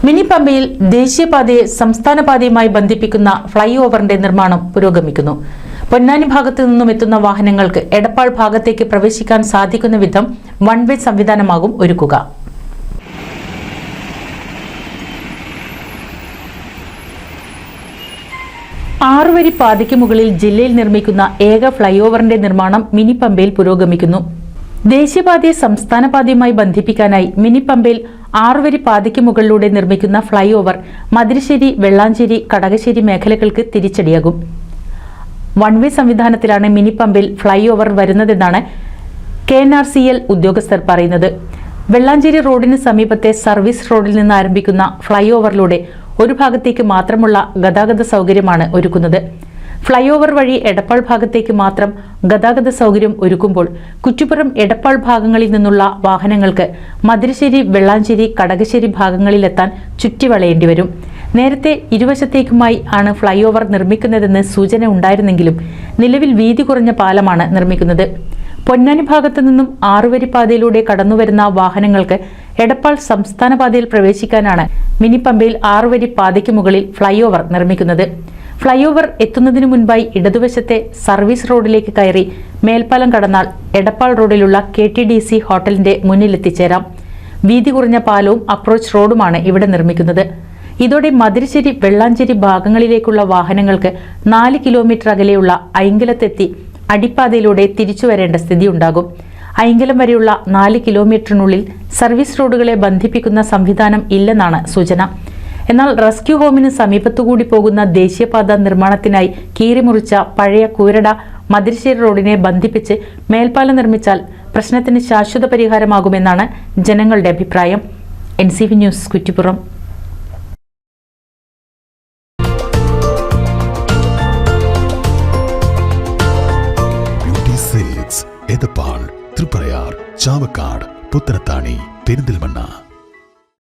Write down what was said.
Mini പമ്പയിൽ ദേശീയപാതയെ സംസ്ഥാന പാതയുമായി ബന്ധിപ്പിക്കുന്ന ഫ്ളൈ ഓവറിന്റെ നിർമ്മാണം പുരോഗമിക്കുന്നു. പൊന്നാനി ഭാഗത്തു നിന്നും എത്തുന്ന വാഹനങ്ങൾക്ക് എടപ്പാൾ ഭാഗത്തേക്ക് പ്രവേശിക്കാൻ സാധിക്കുന്ന വിധം വൺ വേ സംവിധാനമാകും ഒരുക്കുക. ആറുവരി പാതയ്ക്ക് മുകളിൽ ജില്ലയിൽ നിർമ്മിക്കുന്ന ഏക ഫ്ളൈ ഓവറിന്റെ നിർമ്മാണം മിനി പമ്പയിൽ പുരോഗമിക്കുന്നു. ദേശീയപാതയെ സംസ്ഥാന പാതയുമായി ബന്ധിപ്പിക്കാനായി മിനി പമ്പയിൽ ആറുവരി പാതയ്ക്ക് മുകളിലൂടെ നിർമ്മിക്കുന്ന ഫ്ളൈ ഓവർ മതിരശ്ശേരി, വെള്ളാഞ്ചേരി, കടകശ്ശേരി മേഖലകൾക്ക് തിരിച്ചടിയാകും. വൺ വേ സംവിധാനത്തിലാണ് മിനി പമ്പിൽ ഫ്ളൈ ഓവർ വരുന്നതെന്നാണ് KNRCL ഉദ്യോഗസ്ഥർ പറയുന്നത്. വെള്ളാഞ്ചേരി റോഡിന് സമീപത്തെ സർവീസ് റോഡിൽ നിന്ന് ആരംഭിക്കുന്ന ഫ്ളൈ ഓവറിലൂടെ ഒരു ഭാഗത്തേക്ക് മാത്രമുള്ള ഗതാഗത സൗകര്യമാണ് ഒരുക്കുന്നത്. ഫ്ളൈ ഓവർ വഴി എടപ്പാൾ ഭാഗത്തേക്ക് മാത്രം ഗതാഗത സൗകര്യം ഒരുക്കുമ്പോൾ കുറ്റിപ്പുറം, എടപ്പാൾ ഭാഗങ്ങളിൽ നിന്നുള്ള വാഹനങ്ങൾക്ക് മതിരശ്ശേരി, വെള്ളാഞ്ചേരി, കടകശ്ശേരി ഭാഗങ്ങളിലെത്താൻ ചുറ്റിവളയേണ്ടി വരും. നേരത്തെ ഇരുവശത്തേക്കുമായി ആണ് ഫ്ളൈ ഓവർ നിർമ്മിക്കുന്നതെന്ന് സൂചന ഉണ്ടായിരുന്നെങ്കിലും നിലവിൽ വീതി കുറഞ്ഞ പാലമാണ് നിർമ്മിക്കുന്നത്. പൊന്നാനി ഭാഗത്തു നിന്നും ആറുവരി പാതയിലൂടെ കടന്നുവരുന്ന വാഹനങ്ങൾക്ക് എടപ്പാൾ സംസ്ഥാന പാതയിൽ പ്രവേശിക്കാനാണ് മിനി പമ്പയിൽ ആറുവരി പാതയ്ക്ക് മുകളിൽ ഫ്ളൈ ഓവർ നിർമ്മിക്കുന്നത്. ഫ്ളൈ ഓവർ എത്തുന്നതിനു മുൻപായി ഇടതുവശത്തെ സർവീസ് റോഡിലേക്ക് കയറി മേൽപ്പാലം കടന്നാൽ എടപ്പാൾ റോഡിലുള്ള KTDC ഹോട്ടലിന്റെ മുന്നിലെത്തിച്ചേരാം. വീതി കുറഞ്ഞ പാലവും അപ്രോച്ച് റോഡുമാണ് ഇവിടെ നിർമ്മിക്കുന്നത്. ഇതോടെ മതിരശ്ശേരി, വെള്ളാഞ്ചേരി ഭാഗങ്ങളിലേക്കുള്ള വാഹനങ്ങൾക്ക് 4 കിലോമീറ്റർ അകലെയുള്ള ഐങ്കലത്തെത്തി അടിപ്പാതയിലൂടെ തിരിച്ചുവരേണ്ട സ്ഥിതിയുണ്ടാകും. ഐങ്കലം വരെയുള്ള 4 കിലോമീറ്ററിനുള്ളിൽ സർവീസ് റോഡുകളെ ബന്ധിപ്പിക്കുന്ന സംവിധാനം ഇല്ലെന്നാണ് സൂചന. എന്നാൽ റെസ്ക്യൂ ഹോമിന് സമീപത്തുകൂടി പോകുന്ന ദേശീയപാത നിർമ്മാണത്തിനായി കീറിമുറിച്ച പഴയ കൂരട മതിരശ്ശേരി റോഡിനെ ബന്ധിപ്പിച്ച് മേൽപ്പാലം നിർമ്മിച്ചാൽ പ്രശ്നത്തിന് ശാശ്വത പരിഹാരമാകുമെന്നാണ് ജനങ്ങളുടെ അഭിപ്രായം. NCV news, Kuttippuram. എടപ്പാൾ, തൃപ്രയാർ, ചാവക്കാട്, പുത്തനത്താണി, പെരിന്തൽമണ്ണ.